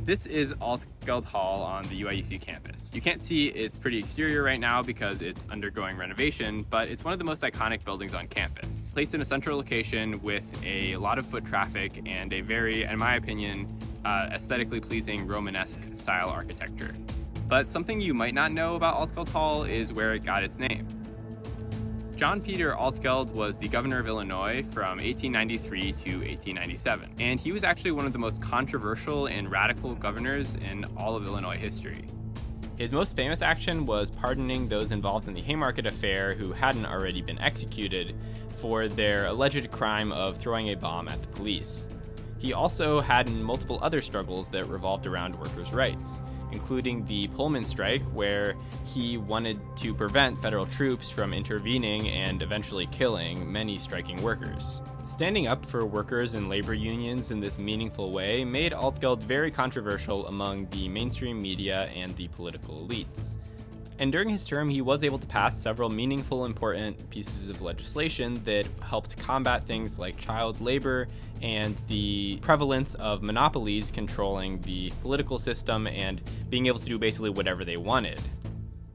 This is Altgeld Hall on the UIUC campus. You can't see its pretty exterior right now because it's undergoing renovation, but it's one of the most iconic buildings on campus. Placed in a central location with a lot of foot traffic and a very, in my opinion, aesthetically pleasing Romanesque style architecture. But something you might not know about Altgeld Hall is where it got its name. John Peter Altgeld was the governor of Illinois from 1893 to 1897, and he was actually one of the most controversial and radical governors in all of Illinois history. His most famous action was pardoning those involved in the Haymarket affair who hadn't already been executed for their alleged crime of throwing a bomb at the police. He also had multiple other struggles that revolved around workers' rights, including the Pullman strike, where he wanted to prevent federal troops from intervening and eventually killing many striking workers. Standing up for workers and labor unions in this meaningful way made Altgeld very controversial among the mainstream media and the political elites. And during his term, he was able to pass several meaningful, important pieces of legislation that helped combat things like child labor and the prevalence of monopolies controlling the political system and being able to do basically whatever they wanted.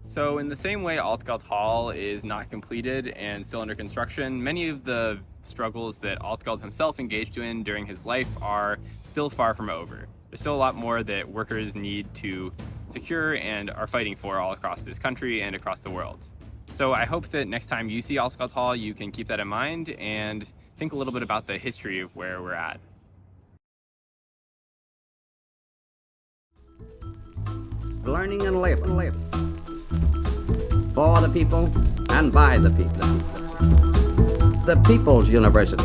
So in the same way Altgeld Hall is not completed and still under construction, many of the struggles that Altgeld himself engaged in during his life are still far from over. There's still a lot more that workers need to secure and are fighting for all across this country and across the world. So I hope that next time you see Altgeld Hall, you can keep that in mind and think a little bit about the history of where we're at. Learning and labor. For the people and by the people. The People's University.